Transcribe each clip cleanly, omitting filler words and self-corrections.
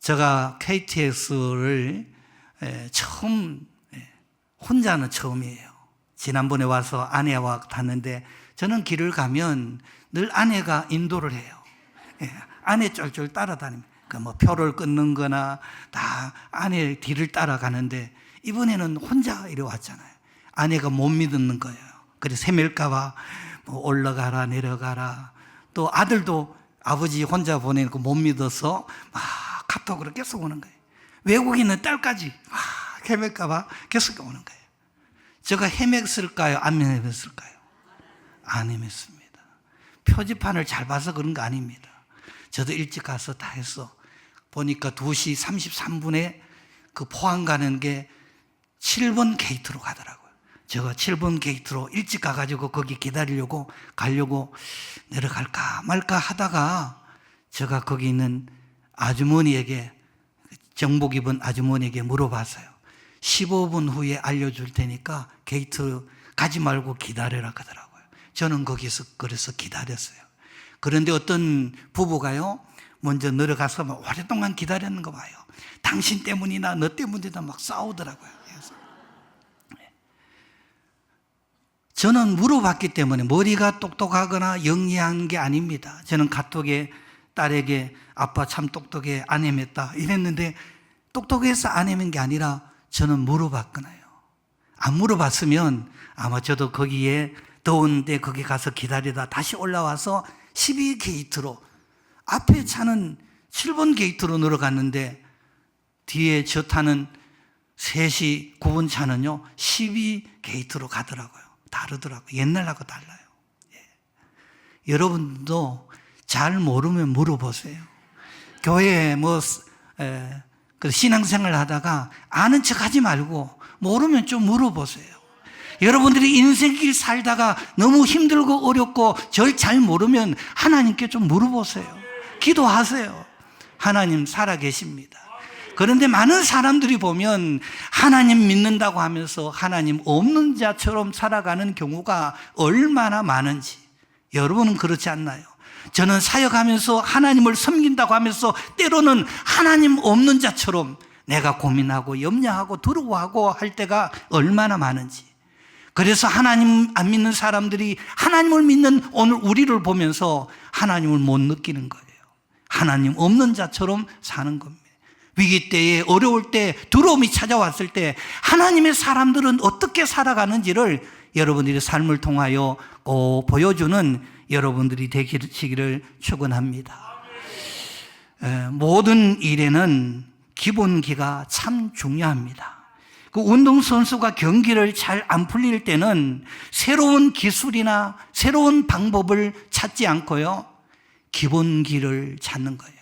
제가 KTX를 처음, 혼자는 처음이에요. 지난번에 와서 아내와 탔는데 저는 길을 가면 늘 아내가 인도를 해요. 아내 쫄쫄 따라다닙니다. 뭐 표를 끊는 거나 다 아내 뒤를 따라가는데 이번에는 혼자 이래 왔잖아요. 아내가 못 믿는 거예요. 그래서 헤맬까봐 뭐 올라가라 내려가라. 또 아들도 아버지 혼자 보내고 못 믿어서 막 카톡으로 계속 오는 거예요. 외국에 있는 딸까지 막 헤맬까봐 계속 오는 거예요. 제가 헤맸을까요? 안 헤맸을까요? 안 헤맸습니다. 표지판을 잘 봐서 그런 거 아닙니다. 저도 일찍 가서 다 했어. 보니까 2시 33분에 그 포항 가는 게 7번 게이트로 가더라고요. 제가 7번 게이트로 일찍 가가지고 거기 기다리려고 가려고 내려갈까 말까 하다가 제가 거기 있는 아주머니에게, 정복 입은 아주머니에게 물어봤어요. 15분 후에 알려줄 테니까 게이트 가지 말고 기다려라 하더라고요. 저는 거기서 그래서 기다렸어요. 그런데 어떤 부부가요, 먼저 내려가서 막 오랫동안 기다렸는 거 봐요. 당신 때문이나 너 때문이나 막 싸우더라고요. 그래서 저는 물어봤기 때문에 머리가 똑똑하거나 영리한 게 아닙니다. 저는 카톡에 딸에게 아빠 참 똑똑해, 안 헤맸다 이랬는데 똑똑해서 안 헤맨 게 아니라 저는 물어봤거나요. 안 물어봤으면 아마 저도 거기에 더운데 거기 가서 기다리다 다시 올라와서 12게이트로, 앞에 차는 7번 게이트로 내려갔는데 뒤에 저 타는 3시 9분 차는요 12게이트로 가더라고요. 다르더라고요. 옛날하고 달라요. 여러분도 잘 모르면 물어보세요. 교회에 그 신앙생활 하다가 아는 척 하지 말고 모르면 좀 물어보세요. 여러분들이 인생길 살다가 너무 힘들고 어렵고 절 잘 모르면 하나님께 좀 물어보세요. 기도하세요. 하나님 살아계십니다. 그런데 많은 사람들이 보면 하나님 믿는다고 하면서 하나님 없는 자처럼 살아가는 경우가 얼마나 많은지. 여러분은 그렇지 않나요? 저는 사역하면서 하나님을 섬긴다고 하면서 때로는 하나님 없는 자처럼 내가 고민하고 염려하고 두려워하고 할 때가 얼마나 많은지. 그래서 하나님 안 믿는 사람들이 하나님을 믿는 오늘 우리를 보면서 하나님을 못 느끼는 거예요. 하나님 없는 자처럼 사는 겁니다. 위기 때에, 어려울 때, 두려움이 찾아왔을 때 하나님의 사람들은 어떻게 살아가는지를 여러분들의 삶을 통하여 보여주는 여러분들이 되시기를 축원합니다. 모든 일에는 기본기가 참 중요합니다. 그 운동선수가 경기를 잘 안 풀릴 때는 새로운 기술이나 새로운 방법을 찾지 않고요, 기본기를 찾는 거예요.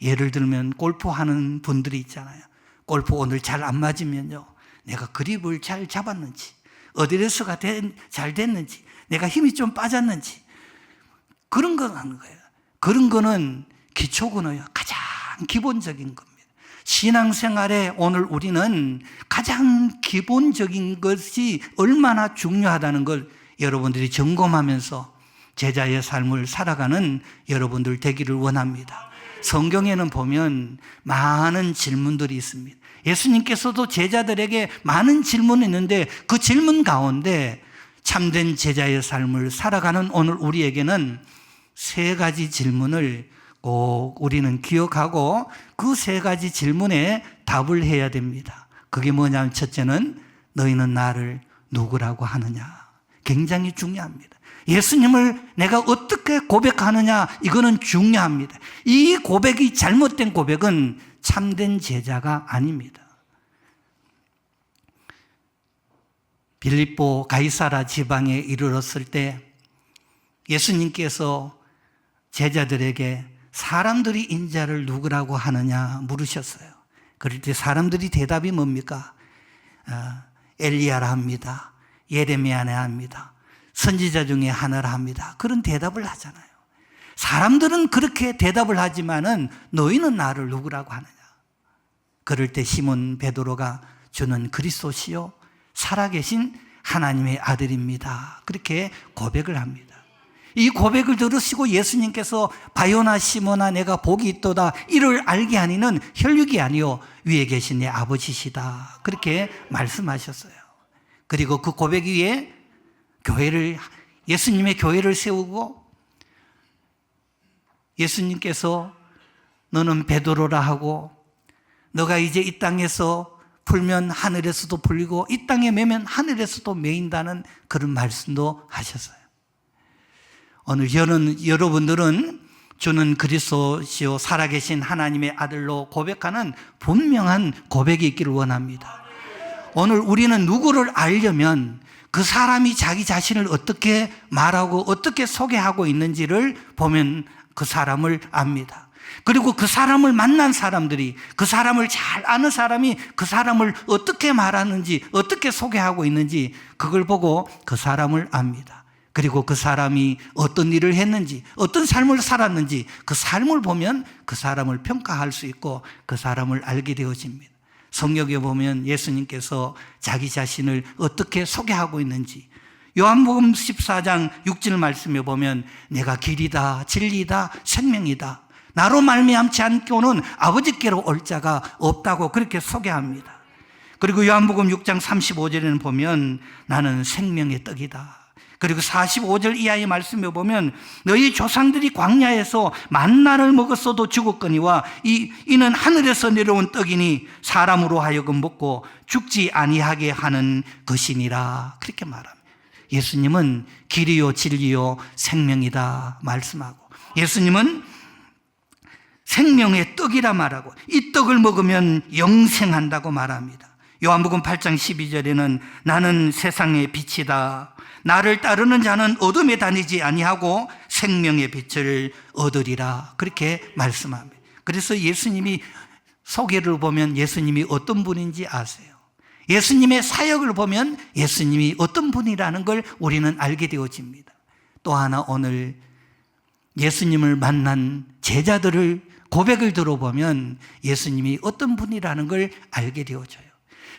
예를 들면 골프하는 분들이 있잖아요. 골프 오늘 잘 안 맞으면요, 내가 그립을 잘 잡았는지, 어드레스가 잘 됐는지, 내가 힘이 좀 빠졌는지, 그런 거 하는 거예요. 그런 거는 기초근어요. 가장 기본적인 겁니다. 신앙생활에 오늘 우리는 가장 기본적인 것이 얼마나 중요하다는 걸 여러분들이 점검하면서 제자의 삶을 살아가는 여러분들 되기를 원합니다. 성경에는 보면 많은 질문들이 있습니다. 예수님께서도 제자들에게 많은 질문이 있는데 그 질문 가운데 참된 제자의 삶을 살아가는 오늘 우리에게는 3가지 질문을 꼭 우리는 기억하고 그 3가지 질문에 답을 해야 됩니다. 그게 뭐냐면, 첫째는 너희는 나를 누구라고 하느냐. 굉장히 중요합니다. 예수님을 내가 어떻게 고백하느냐, 이거는 중요합니다. 이 고백이 잘못된 고백은 참된 제자가 아닙니다. 빌립보 가이사라 지방에 이르렀을 때 예수님께서 제자들에게 사람들이 인자를 누구라고 하느냐 물으셨어요. 그럴 때 사람들이 대답이 뭡니까? 엘리야라 합니다. 예레미야라 합니다. 선지자 중에 하나라 합니다. 그런 대답을 하잖아요. 사람들은 그렇게 대답을 하지만은 너희는 나를 누구라고 하느냐? 그럴 때 시몬 베드로가 주는 그리스도시요 살아계신 하나님의 아들입니다. 그렇게 고백을 합니다. 이 고백을 들으시고 예수님께서 바요나 시모나 내가 복이 있도다 이를 알게 하니는 혈육이 아니요 위에 계신 내 아버지시다 그렇게 말씀하셨어요. 그리고 그 고백 위에 예수님의 교회를 세우고 예수님께서 너는 베드로라 하고 너가 이제 이 땅에서 풀면 하늘에서도 풀리고 이 땅에 매면 하늘에서도 매인다는 그런 말씀도 하셨어요. 오늘 여러분들은 주는 그리스도시요 살아계신 하나님의 아들로 고백하는 분명한 고백이 있기를 원합니다. 오늘 우리는 누구를 알려면 그 사람이 자기 자신을 어떻게 말하고 어떻게 소개하고 있는지를 보면 그 사람을 압니다. 그리고 그 사람을 만난 사람들이 그 사람을 잘 아는 사람이 그 사람을 어떻게 말하는지 어떻게 소개하고 있는지 그걸 보고 그 사람을 압니다. 그리고 그 사람이 어떤 일을 했는지 어떤 삶을 살았는지 그 삶을 보면 그 사람을 평가할 수 있고 그 사람을 알게 되어집니다. 성경에 보면 예수님께서 자기 자신을 어떻게 소개하고 있는지 요한복음 14장 6절 말씀에 보면 내가 길이다 진리다 생명이다 나로 말미암지 않고는 아버지께로 올 자가 없다고 그렇게 소개합니다. 그리고 요한복음 6장 35절에는 보면 나는 생명의 떡이다. 그리고 45절 이하의 말씀에 보면 너희 조상들이 광야에서 만나를 먹었어도 죽었거니와 이는 하늘에서 내려온 떡이니 사람으로 하여금 먹고 죽지 아니하게 하는 것이니라 그렇게 말합니다. 예수님은 길이요 진리요 생명이다 말씀하고 예수님은 생명의 떡이라 말하고 이 떡을 먹으면 영생한다고 말합니다. 요한복음 8장 12절에는 나는 세상의 빛이다. 나를 따르는 자는 어둠에 다니지 아니하고 생명의 빛을 얻으리라 그렇게 말씀합니다. 그래서 예수님이 소개를 보면 예수님이 어떤 분인지 아세요. 예수님의 사역을 보면 예수님이 어떤 분이라는 걸 우리는 알게 되어집니다. 또 하나 오늘 예수님을 만난 제자들을 고백을 들어보면 예수님이 어떤 분이라는 걸 알게 되어져요.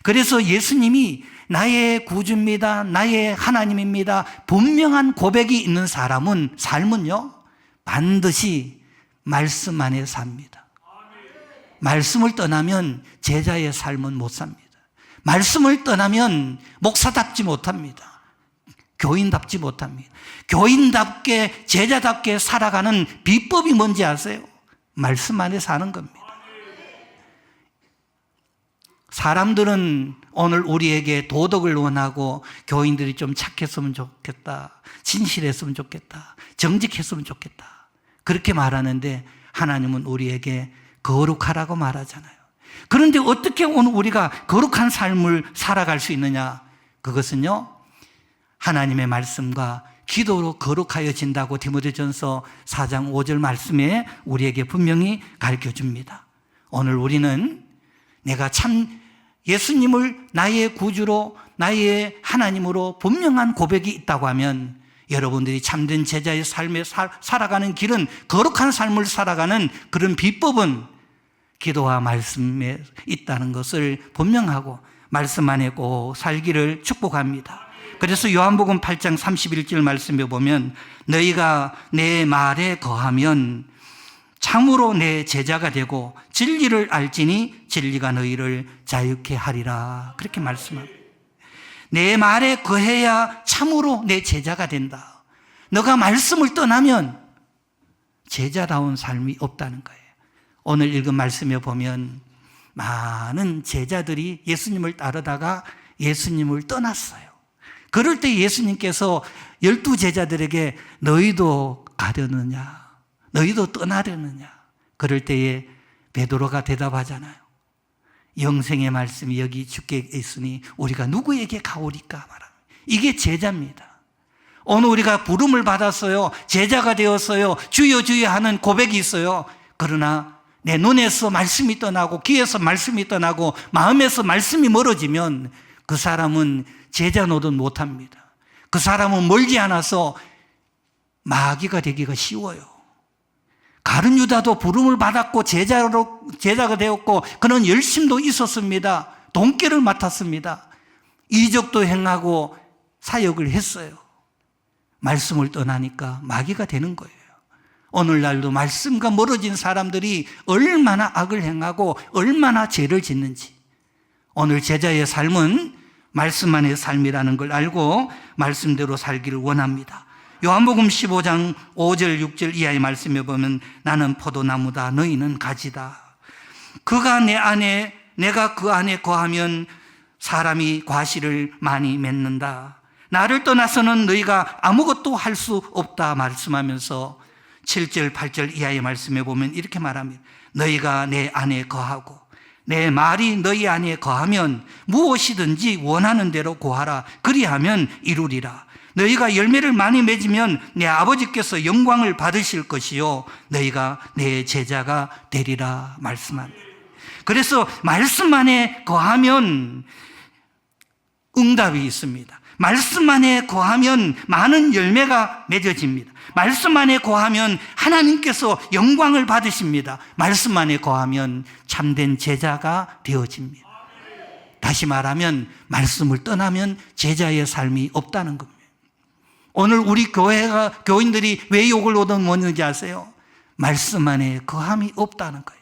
그래서 예수님이 나의 구주입니다. 나의 하나님입니다. 분명한 고백이 있는 삶은요 반드시 말씀 안에 삽니다. 말씀을 떠나면 제자의 삶은 못 삽니다. 말씀을 떠나면 목사답지 못합니다. 교인답지 못합니다. 교인답게 제자답게 살아가는 비법이 뭔지 아세요? 말씀 안에 사는 겁니다. 사람들은 오늘 우리에게 도덕을 원하고 교인들이 좀 착했으면 좋겠다, 진실했으면 좋겠다, 정직했으면 좋겠다 그렇게 말하는데 하나님은 우리에게 거룩하라고 말하잖아요. 그런데 어떻게 오늘 우리가 거룩한 삶을 살아갈 수 있느냐? 그것은요 하나님의 말씀과 기도로 거룩하여진다고 디모데전서 4장 5절 말씀에 우리에게 분명히 가르쳐줍니다. 오늘 우리는 내가 참 예수님을 나의 구주로 나의 하나님으로 분명한 고백이 있다고 하면 여러분들이 참된 제자의 삶에 살아가는 길은 거룩한 삶을 살아가는 그런 비법은 기도와 말씀에 있다는 것을 분명하고 말씀 안에 꼭 살기를 축복합니다. 그래서 요한복음 8장 31절 말씀에 보면 너희가 내 말에 거하면 참으로 내 제자가 되고 진리를 알지니 진리가 너희를 자유케 하리라 그렇게 말씀합니다. 내 말에 거해야 참으로 내 제자가 된다. 너가 말씀을 떠나면 제자다운 삶이 없다는 거예요. 오늘 읽은 말씀에 보면 많은 제자들이 예수님을 따르다가 예수님을 떠났어요. 그럴 때 예수님께서 12제자들에게 너희도 가려느냐? 너희도 떠나려느냐? 그럴 때에 베드로가 대답하잖아요. 영생의 말씀이 여기 주께 있으니 우리가 누구에게 가오리까 말합니다. 이게 제자입니다. 오늘 우리가 부름을 받았어요. 제자가 되었어요. 주여 주여 하는 고백이 있어요. 그러나 내 눈에서 말씀이 떠나고 귀에서 말씀이 떠나고 마음에서 말씀이 멀어지면 그 사람은 제자 노릇 못합니다. 그 사람은 멀지 않아서 마귀가 되기가 쉬워요. 가룟 유다도 부름을 받았고 제자가 되었고 그는 열심도 있었습니다. 돈깨를 맡았습니다. 이적도 행하고 사역을 했어요. 말씀을 떠나니까 마귀가 되는 거예요. 오늘날도 말씀과 멀어진 사람들이 얼마나 악을 행하고 얼마나 죄를 짓는지, 오늘 제자의 삶은 말씀 안의 삶이라는 걸 알고 말씀대로 살기를 원합니다. 요한복음 15장 5절 6절 이하의 말씀에 보면 나는 포도나무다 너희는 가지다. 그가 내 안에 내가 그 안에 거하면 사람이 과실을 많이 맺는다. 나를 떠나서는 너희가 아무것도 할 수 없다 말씀하면서 7절 8절 이하의 말씀에 보면 이렇게 말합니다. 너희가 내 안에 거하고 내 말이 너희 안에 거하면 무엇이든지 원하는 대로 구하라. 그리하면 이루리라. 너희가 열매를 많이 맺으면 내 아버지께서 영광을 받으실 것이요 너희가 내 제자가 되리라 말씀합니다. 그래서 말씀 안에 거하면 응답이 있습니다. 말씀 안에 거하면 많은 열매가 맺어집니다. 말씀 안에 거하면 하나님께서 영광을 받으십니다. 말씀 안에 거하면 참된 제자가 되어집니다. 다시 말하면 말씀을 떠나면 제자의 삶이 없다는 겁니다. 오늘 우리 교인들이 왜 욕을 얻어먹는지 아세요? 말씀 안에 거함이 없다는 거예요.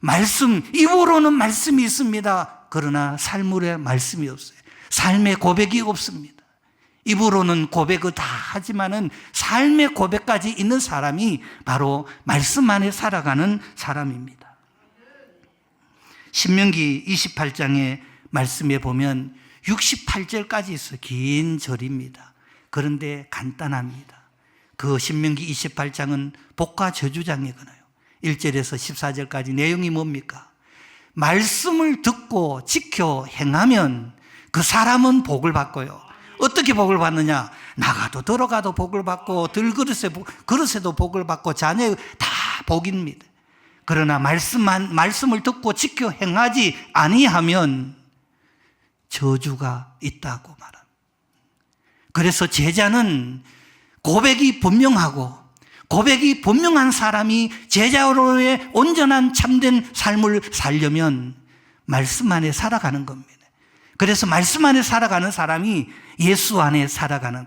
말씀, 입으로는 말씀이 있습니다. 그러나 삶으로 말씀이 없어요. 삶의 고백이 없습니다. 입으로는 고백을 다 하지만은 삶의 고백까지 있는 사람이 바로 말씀 안에 살아가는 사람입니다. 신명기 28장의 말씀에 보면 68절까지 있어요. 긴 절입니다. 그런데 간단합니다. 그 신명기 28장은 복과 저주장이거든요. 1절에서 14절까지 내용이 뭡니까? 말씀을 듣고 지켜 행하면 그 사람은 복을 받고요. 어떻게 복을 받느냐? 나가도 들어가도 복을 받고 그릇에도 복을 받고 자녀 다 복입니다. 그러나 말씀을 듣고 지켜 행하지 아니하면 저주가 있다고 말합니다. 그래서 제자는 고백이 분명한 사람이 제자로의 온전한 참된 삶을 살려면 말씀 안에 살아가는 겁니다. 그래서 말씀 안에 살아가는 사람이 예수 안에 살아가는,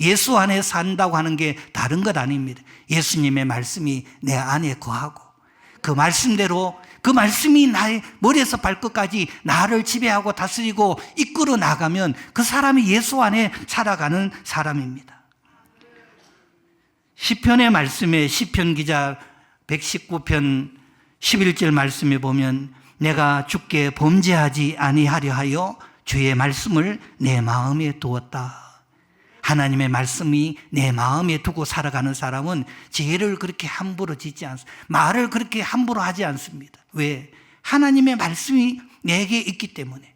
예수 안에 산다고 하는 게 다른 것 아닙니다. 예수님의 말씀이 내 안에 거하고 그 말씀대로 그 말씀이 나의 머리에서 발끝까지 나를 지배하고 다스리고 이끌어 나가면 그 사람이 예수 안에 살아가는 사람입니다. 시편의 말씀에 시편 기자 119편 11절 말씀에 보면 내가 주께 범죄하지 아니하려 하여 주의 말씀을 내 마음에 두었다. 하나님의 말씀이 내 마음에 두고 살아가는 사람은 죄를 그렇게 함부로 짓지 않습니다. 말을 그렇게 함부로 하지 않습니다. 왜? 하나님의 말씀이 내게 있기 때문에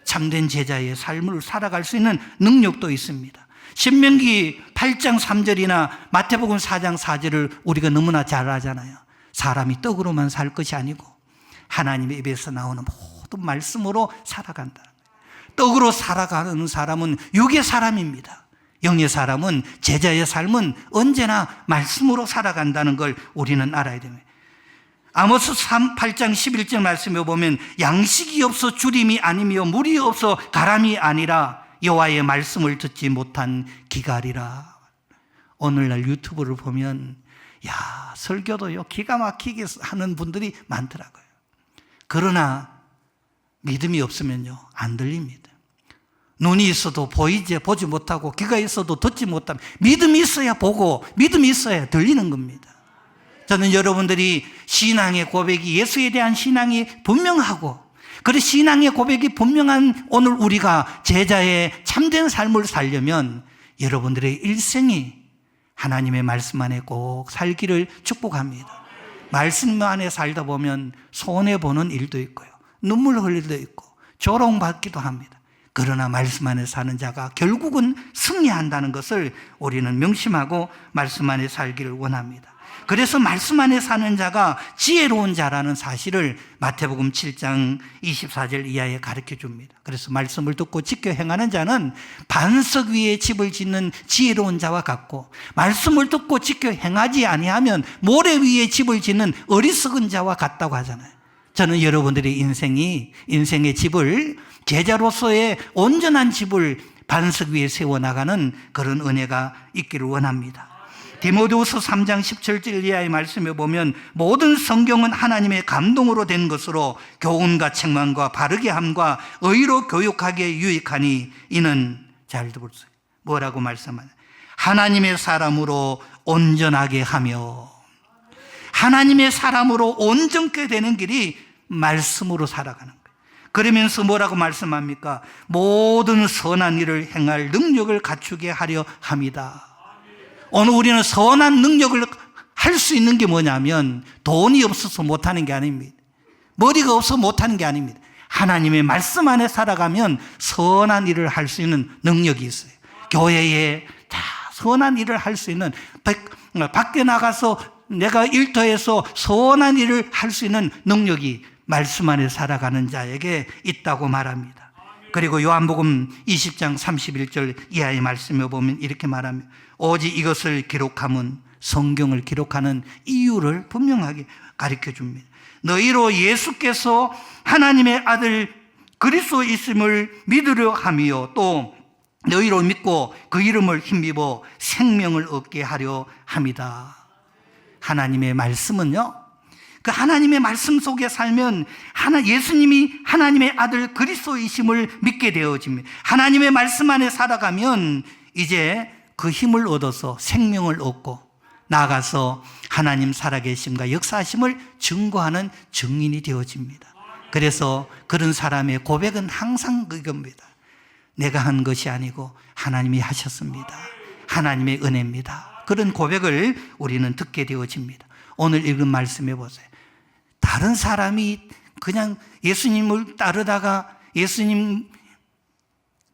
참된 제자의 삶을 살아갈 수 있는 능력도 있습니다. 신명기 8장 3절이나 마태복음 4장 4절을 우리가 너무나 잘 알잖아요. 사람이 떡으로만 살 것이 아니고 하나님의 입에서 나오는 모든 말씀으로 살아간다. 떡으로 살아가는 사람은 육의 사람입니다. 영의 사람은, 제자의 삶은 언제나 말씀으로 살아간다는 걸 우리는 알아야 됩니다. 아모스 8장 11절 말씀에 보면 양식이 없어 주림이 아니며 물이 없어 가람이 아니라 여호와의 말씀을 듣지 못한 기갈이라. 오늘날 유튜브를 보면 설교도요 기가 막히게 하는 분들이 많더라고요. 그러나 믿음이 없으면요 안 들립니다. 눈이 있어도 보지 못하고 귀가 있어도 듣지 못하면 믿음이 있어야 보고 믿음이 있어야 들리는 겁니다. 저는 여러분들이 신앙의 고백이 예수에 대한 신앙이 분명하고 그리고 신앙의 고백이 분명한 오늘 우리가 제자의 참된 삶을 살려면 여러분들의 일생이 하나님의 말씀 안에 꼭 살기를 축복합니다. 말씀 안에 살다 보면 손해보는 일도 있고요. 눈물 흘릴 일도 있고 조롱받기도 합니다. 그러나 말씀 안에 사는 자가 결국은 승리한다는 것을 우리는 명심하고 말씀 안에 살기를 원합니다. 그래서 말씀 안에 사는 자가 지혜로운 자라는 사실을 마태복음 7장 24절 이하에 가르쳐 줍니다. 그래서 말씀을 듣고 지켜 행하는 자는 반석 위에 집을 짓는 지혜로운 자와 같고 말씀을 듣고 지켜 행하지 아니하면 모래 위에 집을 짓는 어리석은 자와 같다고 하잖아요. 저는 여러분들의 인생의 집을 제자로서의 온전한 집을 반석 위에 세워나가는 그런 은혜가 있기를 원합니다. 디모데후서 3장 17절 이하의 말씀에 보면 모든 성경은 하나님의 감동으로 된 것으로 교훈과 책망과 바르게 함과 의로 교육하기에 유익하니 이는 잘 들어보세요. 뭐라고 말씀하냐? 하나님의 사람으로 온전하게 하며, 하나님의 사람으로 온전케 되는 길이 말씀으로 살아가는 거예요. 그러면서 뭐라고 말씀합니까? 모든 선한 일을 행할 능력을 갖추게 하려 합니다. 오늘 우리는 선한 능력을 할 수 있는 게 뭐냐면 돈이 없어서 못하는 게 아닙니다. 머리가 없어서 못하는 게 아닙니다. 하나님의 말씀 안에 살아가면 선한 일을 할 수 있는 능력이 있어요. 교회에 다 선한 일을 할 수 있는, 밖에 나가서 내가 일터에서 선한 일을 할 수 있는 능력이 말씀 안에 살아가는 자에게 있다고 말합니다. 그리고 요한복음 20장 31절 이하의 말씀에 보면 이렇게 말합니다. 오직 이것을 기록함은 성경을 기록하는 이유를 분명하게 가르쳐 줍니다. 너희로 예수께서 하나님의 아들 그리스도이심을 믿으려 하며 또 너희로 믿고 그 이름을 힘입어 생명을 얻게 하려 합니다. 하나님의 말씀은요, 그 하나님의 말씀 속에 살면 예수님이 하나님의 아들 그리스도이심을 믿게 되어집니다. 하나님의 말씀 안에 살아가면 이제 그 힘을 얻어서 생명을 얻고 나아가서 하나님 살아계심과 역사하심을 증거하는 증인이 되어집니다. 그래서 그런 사람의 고백은 항상 그겁니다. 내가 한 것이 아니고 하나님이 하셨습니다. 하나님의 은혜입니다. 그런 고백을 우리는 듣게 되어집니다. 오늘 읽은 말씀해 보세요. 다른 사람이 그냥 예수님을 따르다가 예수님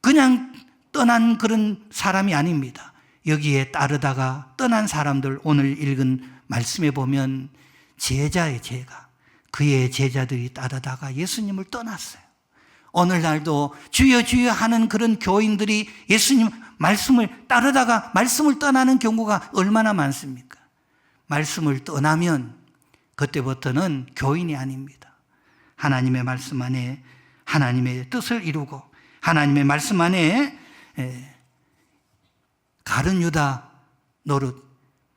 그냥 떠난 그런 사람이 아닙니다. 여기에 따르다가 떠난 사람들, 오늘 읽은 말씀에 보면 제자의 제가, 그의 제자들이 따르다가 예수님을 떠났어요. 오늘날도 주여 주여 하는 그런 교인들이 예수님 말씀을 따르다가 말씀을 떠나는 경우가 얼마나 많습니까? 말씀을 떠나면 그때부터는 교인이 아닙니다. 하나님의 말씀 안에 하나님의 뜻을 이루고 하나님의 말씀 안에 가룟 유다 노릇,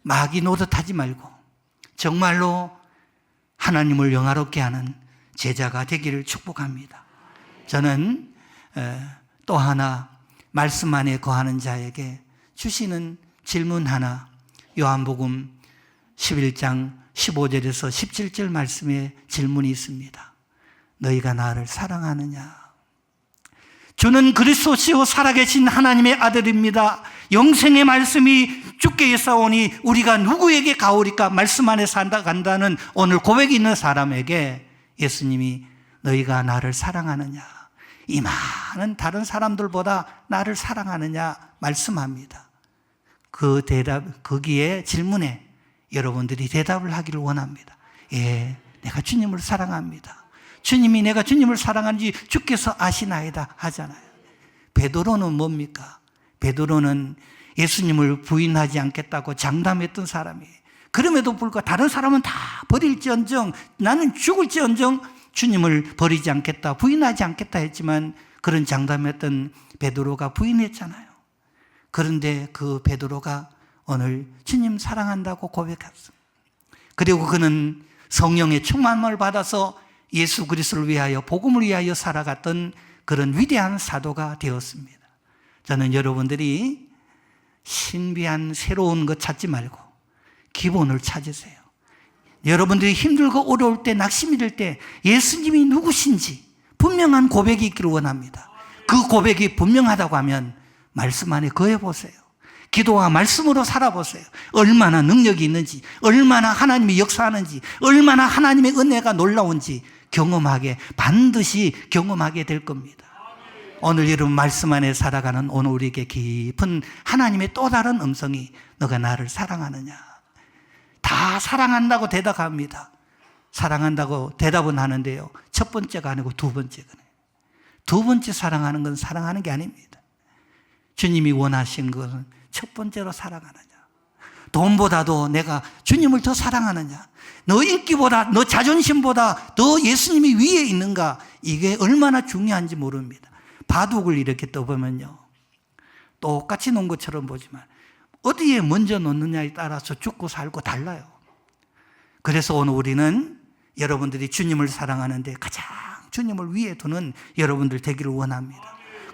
마귀 노릇하지 말고 정말로 하나님을 영화롭게 하는 제자가 되기를 축복합니다. 저는 또 하나 말씀 안에 거하는 자에게 주시는 질문 하나, 요한복음 11장 15절에서 17절 말씀에 질문이 있습니다. 너희가 나를 사랑하느냐? 주는 그리스도시요 살아계신 하나님의 아들입니다. 영생의 말씀이 주께 있사오니 우리가 누구에게 가오리까? 말씀 안에 살아간다는 오늘 고백이 있는 사람에게 예수님이 너희가 나를 사랑하느냐? 이 많은 다른 사람들보다 나를 사랑하느냐 말씀합니다. 그 대답, 거기에 질문에 여러분들이 대답을 하기를 원합니다. 예, 내가 주님을 사랑합니다. 주님이 내가 주님을 사랑하는지 주께서 아시나이다 하잖아요. 베드로는 뭡니까? 베드로는 예수님을 부인하지 않겠다고 장담했던 사람이에요. 그럼에도 불구하고 다른 사람은 다 버릴지언정 나는 죽을지언정 주님을 버리지 않겠다, 부인하지 않겠다 했지만 그런 장담했던 베드로가 부인했잖아요. 그런데 그 베드로가 오늘 주님 사랑한다고 고백했습니다. 그리고 그는 성령의 충만함을 받아서 예수 그리스도를 위하여 복음을 위하여 살아갔던 그런 위대한 사도가 되었습니다. 저는 여러분들이 신비한 새로운 것 찾지 말고 기본을 찾으세요. 여러분들이 힘들고 어려울 때, 낙심이 될 때 예수님이 누구신지 분명한 고백이 있기를 원합니다. 그 고백이 분명하다고 하면 말씀 안에 거해보세요. 기도와 말씀으로 살아보세요. 얼마나 능력이 있는지, 얼마나 하나님이 역사하는지, 얼마나 하나님의 은혜가 놀라운지 반드시 경험하게 될 겁니다. 오늘 여러분 말씀 안에 살아가는 오늘 우리에게 깊은 하나님의 또 다른 음성이 너가 나를 사랑하느냐? 다 사랑한다고 대답합니다. 사랑한다고 대답은 하는데요, 첫 번째가 아니고 두 번째가. 두 번째 사랑하는 건 사랑하는 게 아닙니다. 주님이 원하신 것은 첫 번째로 사랑하느냐? 돈보다도 내가 주님을 더 사랑하느냐? 너 인기보다, 너 자존심보다 더 예수님이 위에 있는가? 이게 얼마나 중요한지 모릅니다. 바둑을 이렇게 떠보면요, 똑같이 놓은 것처럼 보지만 어디에 먼저 놓느냐에 따라서 죽고 살고 달라요. 그래서 오늘 우리는 여러분들이 주님을 사랑하는데 가장 주님을 위에 두는 여러분들 되기를 원합니다.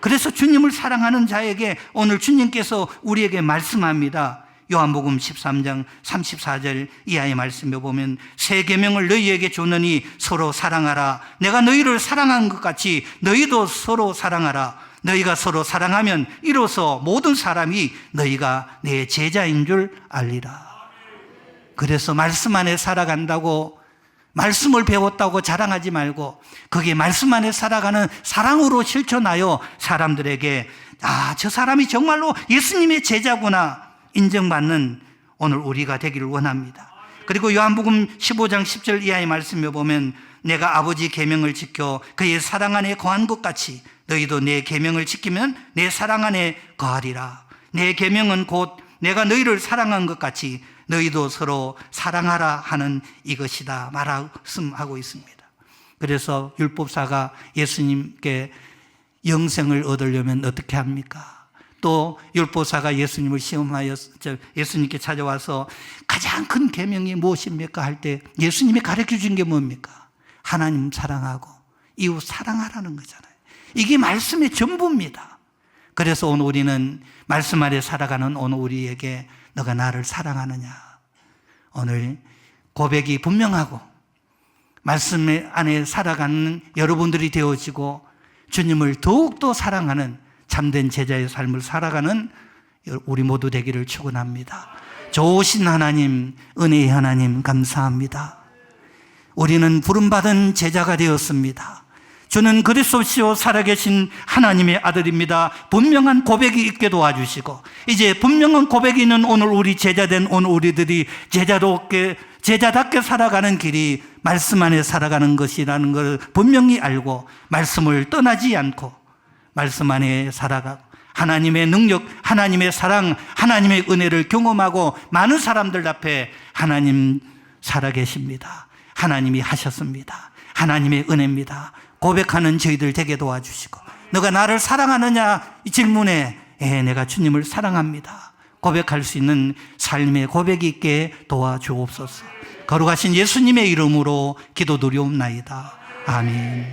그래서 주님을 사랑하는 자에게 오늘 주님께서 우리에게 말씀합니다. 요한복음 13장 34절 이하의 말씀에 보면 새 계명을 너희에게 주노니 서로 사랑하라. 내가 너희를 사랑한 것 같이 너희도 서로 사랑하라. 너희가 서로 사랑하면 이로써 모든 사람이 너희가 내 제자인 줄 알리라. 그래서 말씀 안에 살아간다고, 말씀을 배웠다고 자랑하지 말고 그게 말씀 안에 살아가는 사랑으로 실천하여 사람들에게 저 사람이 정말로 예수님의 제자구나 인정받는 오늘 우리가 되기를 원합니다. 그리고 요한복음 15장 10절 이하의 말씀에 보면 내가 아버지 계명을 지켜 그의 사랑 안에 거한 것 같이 너희도 내 계명을 지키면 내 사랑 안에 거하리라. 내 계명은 곧 내가 너희를 사랑한 것 같이 너희도 서로 사랑하라 하는 이것이다 말씀하고 있습니다. 그래서 율법사가 예수님께 영생을 얻으려면 어떻게 합니까? 또 율법사가 예수님을 시험하여 예수님께 찾아와서 가장 큰 계명이 무엇입니까? 할 때 예수님이 가르쳐 준 게 뭡니까? 하나님 사랑하고 이웃 사랑하라는 거잖아요. 이게 말씀의 전부입니다. 그래서 오늘 우리는 말씀 아래 살아가는 오늘 우리에게 너가 나를 사랑하느냐? 오늘 고백이 분명하고 말씀 안에 살아가는 여러분들이 되어지고 주님을 더욱더 사랑하는 참된 제자의 삶을 살아가는 우리 모두 되기를 축원합니다. 좋으신 하나님, 은혜의 하나님 감사합니다. 우리는 부름받은 제자가 되었습니다. 주는 그리스도시요 살아계신 하나님의 아들입니다. 분명한 고백이 있게 도와주시고 이제 분명한 고백이 있는 오늘 우리 제자된 오늘 우리들이 제자답게 살아가는 길이 말씀 안에 살아가는 것이라는 걸 분명히 알고 말씀을 떠나지 않고 말씀 안에 살아가고 하나님의 능력, 하나님의 사랑, 하나님의 은혜를 경험하고 많은 사람들 앞에 하나님 살아계십니다. 하나님이 하셨습니다. 하나님의 은혜입니다. 고백하는 저희들 되게 도와주시고 너가 나를 사랑하느냐 이 질문에 내가 주님을 사랑합니다 고백할 수 있는 삶의 고백이 있게 도와주옵소서. 거룩하신 예수님의 이름으로 기도드리옵나이다. 아멘.